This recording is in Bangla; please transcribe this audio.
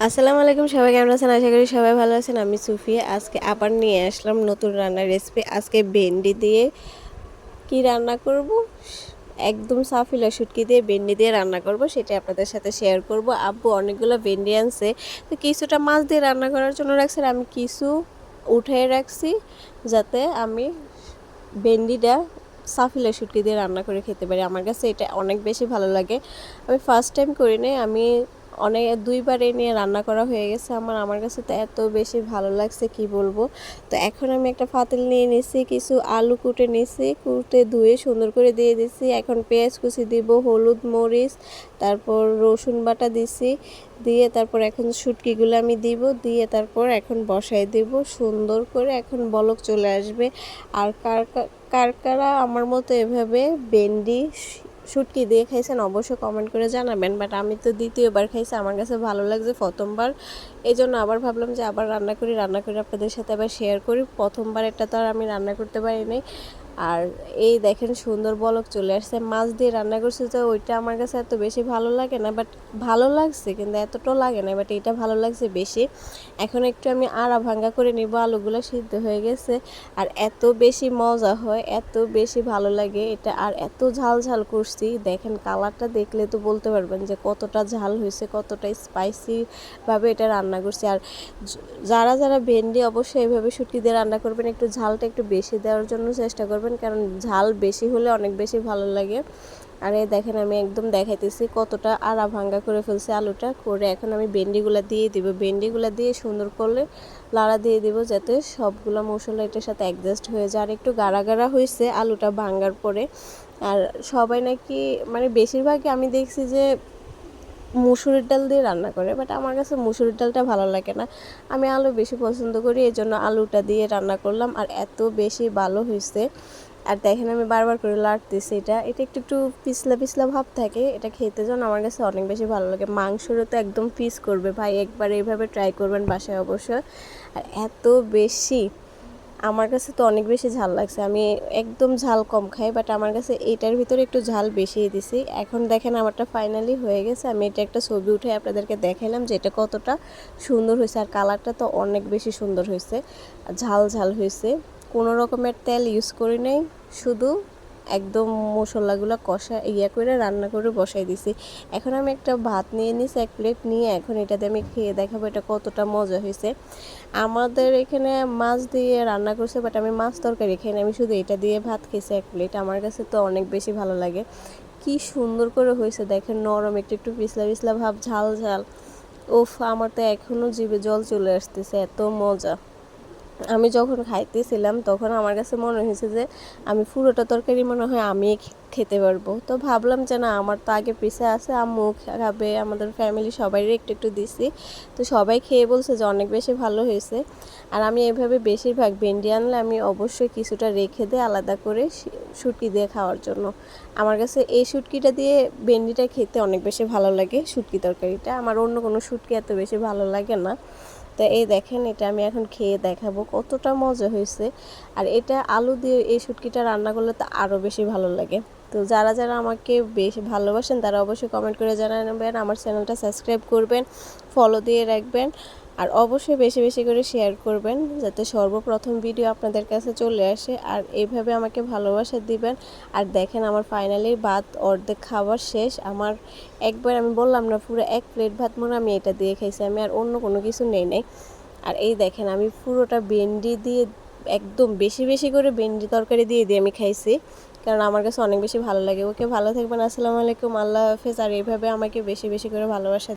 আসসালামু আলাইকুম, সবাই কেমন আছেন? আশা করি সবাই ভালো আছেন। আমি সুফিয়া। আজকে আবার নিয়ে আসলাম নতুন রান্নার রেসিপি। আজকে ভেন্ডি দিয়ে কি রান্না করব, একদম সাফিলা শুটকি দিয়ে ভেন্ডি দিয়ে রান্না করব, সেটা আপনাদের সাথে শেয়ার করব। আব্বু অনেকগুলো ভেন্ডি আনছে, তো কিছুটা মাছ দিয়ে রান্না করার জন্য রাখছে, আমি কিছু উঠিয়ে রাখছি যাতে আমি ভেন্ডিটা সাফিলা শুটকি দিয়ে রান্না করে খেতে পারি। আমার কাছে এটা অনেক বেশি ভালো লাগে। আমি ফার্স্ট টাইম করি নাই, আমি অনেক দুইবার এই নিয়ে রান্না করা হয়ে গেছে আমার কাছে তো এত বেশি ভালো লাগছে কি বলবো। তো এখন আমি একটা পাতিল নিয়ে নিছি, কিছু আলু কুটে নিছি, কুটে ধুয়ে সুন্দর করে দিয়ে দিছি। এখন পেঁয়াজ কুচি দিব, হলুদ মরিচ, তারপর রসুন বাটা দিছি, দিয়ে তারপর এখন শুটকিগুলো আমি দিব, দিয়ে তারপর এখন বসাই দিব সুন্দর করে। এখন বলক চলে আসবে। আর কারা আমার মতো এভাবে ভেন্ডি শুটকি দিয়ে খাইছেন অবশ্যই কমেন্ট করে জানাবেন। বাট আমি তো দ্বিতীয়বার খাইছি, আমার কাছে ভালো লাগছে প্রথমবার, এই জন্য আবার ভাবলাম যে আবার রান্না করে আপনাদের সাথে আবার শেয়ার করি। প্রথমবার এটা তো আর আমি রান্না করতে পারিনি। আর এই দেখেন সুন্দর বলক চলে আসছে। মাছ দিয়ে রান্না করছে, তো ওইটা আমার কাছে এত বেশি ভালো লাগে না, বাট ভালো লাগছে, কিন্তু এতটাও লাগে না, বাট এটা ভালো লাগছে বেশি। এখন একটু আমি আড়া ভাঙ্গা করে নিব, আলুগুলো সিদ্ধ হয়ে গেছে। আর এত বেশি মজা হয়, এত বেশি ভালো লাগে এটা। আর এত ঝাল ঝাল করছি, দেখেন কালারটা দেখলে তো বলতে পারবেন যে কতটা ঝাল হয়েছে, কতটা স্পাইসিভাবে এটা রান্না করছি। আর যারা যারা ভেন্ডি অবশ্যই এভাবে শুটকি দিয়ে রান্না করবেন, একটু ঝালটা একটু বেশি দেওয়ার জন্য চেষ্টা করবেন, কারণ ঝাল বেশি হলে অনেক বেশি ভালো লাগে। আর এই দেখেন আমি একদম দেখাইতেছি কতটা আড়া ভাঙ্গা করে ফেলছি আলুটা করে। এখন আমি ভেন্ডিগুলো দিয়ে দিব, ভেন্ডিগুলো দিয়ে সুন্দর করলে লাড়া দিয়ে দিব যাতে সবগুলো মশলা এটার সাথে অ্যাডজাস্ট হয়ে যায়। আর একটু গাঢ়া গাঢ়া হয়েছে আলুটা ভাঙ্গার পরে। আর সবাই নাকি মানে বেশিরভাগই আমি দেখছি যে মুসুরির ডাল দিয়ে রান্না করে, বাট আমার কাছে মুসুরির ডালটা ভালো লাগে না, আমি আলু বেশি পছন্দ করি, এই জন্য আলুটা দিয়ে রান্না করলাম। আর এত বেশি ভালো হয়েছে। আর দেখেন আমি বারবার করে লাড়তেছি, এটা এটা একটু একটু পিছলা পিছলা ভাব থাকে, এটা খেতে যেন আমার কাছে অনেক বেশি ভালো লাগে। মাংসরও তো একদম পিস করবে ভাই, একবার এইভাবে ট্রাই করবেন বাসায় অবশ্যই। আর এত বেশি আমার কাছে তো অনেক বেশি ঝাল লাগছে, আমি একদম ঝাল কম খাই, বাট আমার কাছে এইটার ভিতরে একটু ঝাল বেশিই দিছি। এখন দেখেন আমারটা ফাইনালি হয়ে গেছে, আমি এটা একটা ছবি উঠে আপনাদেরকে দেখাইলাম যে এটা কতটা সুন্দর হয়েছে। আর কালারটা তো অনেক বেশি সুন্দর হয়েছে, ঝাল ঝাল হয়েছে, কোনো রকমের তেল ইউজ করি নাই, শুধু একদম মশলাগুলো কষা করে রান্না করে বসাই দিছি। এখন আমি একটা ভাত নিয়ে নিছি, এক প্লেট নিয়ে, এখন এটাতে আমি খেয়ে দেখাবো এটা কতটা মজা হয়েছে। আমাদের এখানে মাছ দিয়ে রান্না করছে, বাট আমি মাছ তরকারি খাই না, আমি শুধু এটা দিয়ে ভাত খেয়েছি এক প্লেট। আমার কাছে তো অনেক বেশি ভালো লাগে। কি সুন্দর করে হয়েছে দেখেন, নরম, একটু একটু পিছলা পিছলা ভাব, ঝাল ঝাল। ওফ, আমার তো এখনও জিভে জল চলে আসতেছে, এত মজা। আমি যখন খাইতেছিলাম তখন আমার কাছে মনে হয়েছে যে আমি পুরোটা তরকারি মনে হয় আমি খেতে পারবো। তো ভাবলাম যে না, আমার তো আগে পিছে আছে, আম্মু খাবে, আমাদের ফ্যামিলি সবাইরে একটু একটু দিছি। তো সবাই খেয়ে বলছে যে অনেক বেশি ভালো হয়েছে। আর আমি এভাবে বেশিরভাগ ভেন্ডি আনলে আমি অবশ্যই কিছুটা রেখে দিই আলাদা করে শুটকি দিয়ে খাওয়ার জন্য। আমার কাছে এই শুটকিটা দিয়ে ভেন্ডিটা খেতে অনেক বেশি ভালো লাগে, শুটকি তরকারিটা। আমার অন্য কোনো শুটকি এত বেশি ভালো লাগে না। তো এই দেখেন এটা আমি এখন খেয়ে দেখাবো কতটা মজা হয়েছে। আর এটা আলু দিয়ে এই শুটকিটা রান্না করলে তো আরও বেশি ভালো লাগে। তো যারা যারা আমাকে বেশ ভালোবাসেন তারা অবশ্যই কমেন্ট করে জানাবেন, আমার চ্যানেলটা সাবস্ক্রাইব করবেন, ফলো দিয়ে রাখবেন। আর অবশ্যই বেশি বেশি করে শেয়ার করবেন যাতে সর্বপ্রথম ভিডিও আপনাদের কাছে চলে আসে। আর এইভাবে আমাকে ভালোবাসা দিবেন। আর দেখেন আমার ফাইনালি ভাত অর্ধেক খাবার শেষ আমার। একবার আমি বললাম না, পুরো এক প্লেট ভাত মনে আমি এটা দিয়ে খাইছি, আমি আর অন্য কোনো কিছু নেই নাই। আর এই দেখেন আমি পুরোটা ভেন্ডি দিয়ে একদম বেশি বেশি করে ভেন্ডি তরকারি দিয়ে দিয়ে আমি খাইছি, কারণ আমার কাছে অনেক বেশি ভালো লাগে। ওকে, ভালো থাকবেন, আসসালামু আলাইকুম, আল্লাহ হাফেজ। আর এইভাবে আমাকে বেশি বেশি করে ভালোবাসা